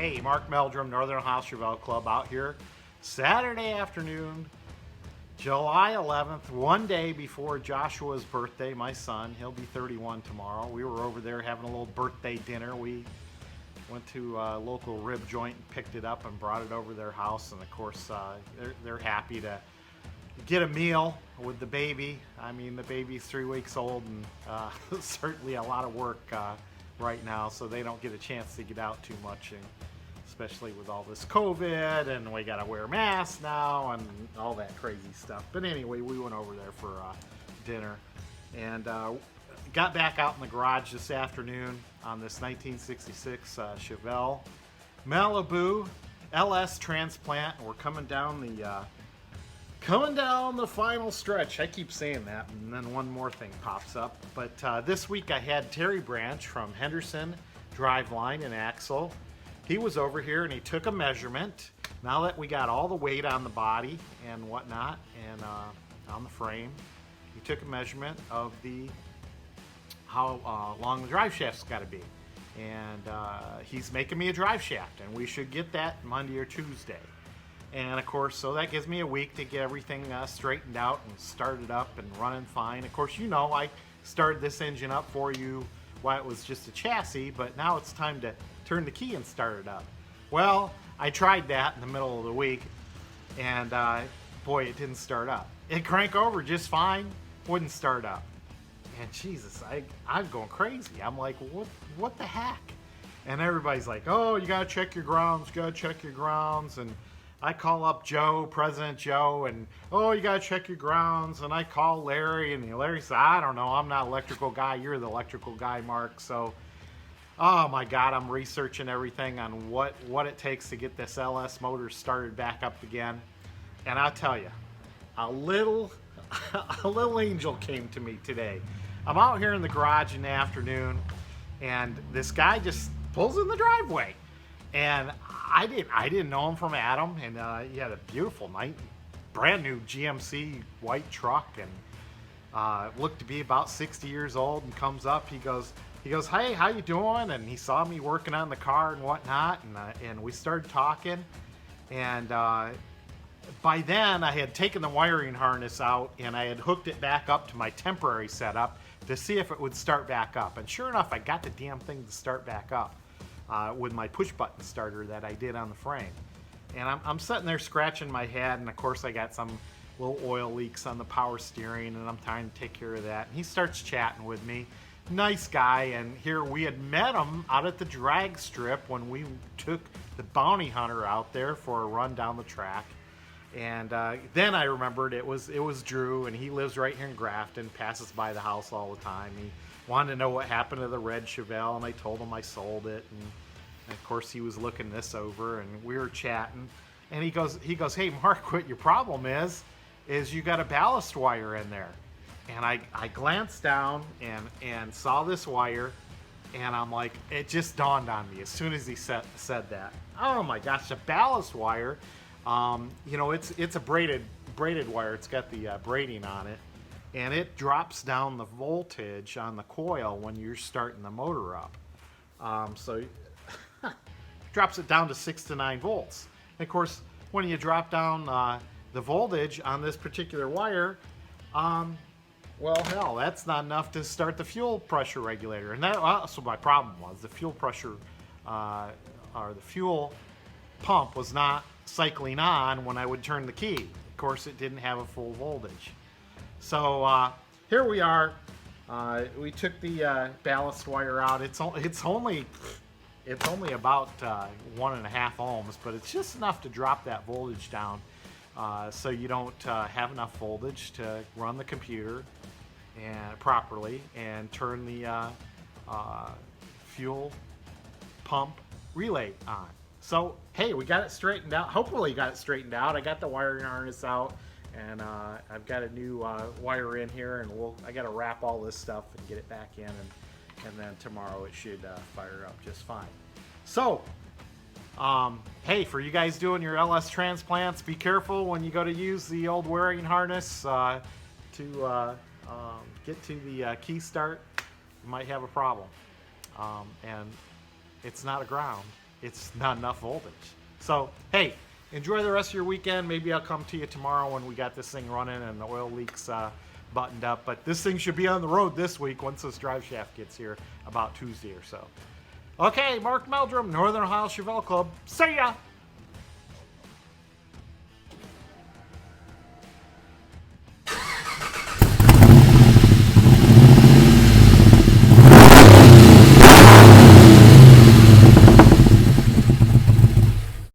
Hey, Mark Meldrum, Northern Ohio Chevelle Club out here Saturday afternoon, July 11th, one day before Joshua's birthday, my son. He'll be 31 tomorrow. We were over there having a little birthday dinner. We went to a local rib joint and picked it up and brought it over to their house. And of course, they're happy to get a meal with the baby. I mean, the baby's 3 weeks old and certainly a lot of work right now, so they don't get a chance to get out too much, and especially with all this COVID, and we gotta wear masks now and all that crazy stuff. But anyway, we went over there for dinner and got back out in the garage this afternoon on this 1966 Chevelle Malibu LS transplant. We're coming down the final stretch. I keep saying that, and then one more thing pops up. But this week I had Terry Branch from Henderson Driveline and Axle. He was over here and he took a measurement. Now that we got all the weight on the body and whatnot, and on the frame, he took a measurement of how long the drive shaft's got to be. And he's making me a drive shaft, and we should get that Monday or Tuesday. And of course, so that gives me a week to get everything straightened out and started up and running fine. Of course, you know, I started this engine up for you while it was just a chassis, but now it's time to turn the key and start it up. Well, I tried that in the middle of the week, and boy, it didn't start up. It cranked over just fine, wouldn't start up. And Jesus, I'm going crazy. I'm like, what the heck? And everybody's like, oh, you gotta check your grounds, and I call up Joe, President Joe, and oh, you gotta check your grounds. And I call Larry, and Larry said, I don't know, I'm not an electrical guy, you're the electrical guy, Mark. So, oh my God, I'm researching everything on what it takes to get this LS motor started back up again. And I'll tell you, a little angel came to me today. I'm out here in the garage in the afternoon, and this guy just pulls in the driveway. And I didn't know him from Adam, and he had a beautiful brand new GMC white truck, and looked to be about 60 years old. And comes up, he goes, hey, how you doing? And he saw me working on the car and whatnot, and we started talking. And by then, I had taken the wiring harness out, and I had hooked it back up to my temporary setup to see if it would start back up. And sure enough, I got the damn thing to start back up. With my push button starter that I did on the frame. And I'm sitting there scratching my head, and of course I got some little oil leaks on the power steering, and I'm trying to take care of that. And he starts chatting with me. Nice guy, and here we had met him out at the drag strip when we took the bounty hunter out there for a run down the track. And then I remembered it was Drew, and he lives right here in Grafton, passes by the house all the time. He wanted to know what happened to the red Chevelle, and I told him I sold it. And of course, he was looking this over, and we were chatting. And he goes, hey, Mark, what your problem is you got a ballast wire in there. And I glanced down and saw this wire, and I'm like, it just dawned on me as soon as he said that. Oh my gosh, a ballast wire. You know, it's a braided wire. It's got the braiding on it, and it drops down the voltage on the coil when you're starting the motor up. So drops it down to 6 to 9 volts. And of course, when you drop down the voltage on this particular wire, well, hell, that's not enough to start the fuel pressure regulator. And that's what my problem was. The fuel pressure, or the fuel pump was not cycling on when I would turn the key. Of course, it didn't have a full voltage. So here we are. We took the ballast wire out. It's only about 1.5 ohms, but it's just enough to drop that voltage down, so you don't have enough voltage to run the computer properly and turn the fuel pump relay on. So hey, we got it straightened out. Hopefully got it straightened out. I got the wiring harness out, and I've got a new wire in here, and I got to wrap all this stuff and get it back in, and then tomorrow it should fire up just fine. So hey, for you guys doing your LS transplants, be careful when you go to use the old wiring harness to get to the key start. You might have a problem, and it's not a ground. it's not enough voltage. So, hey, enjoy the rest of your weekend. Maybe I'll come to you tomorrow when we got this thing running and the oil leaks buttoned up. But this thing should be on the road this week once this drive shaft gets here about Tuesday or so. Okay, Mark Meldrum, Northern Ohio Chevelle Club. See ya!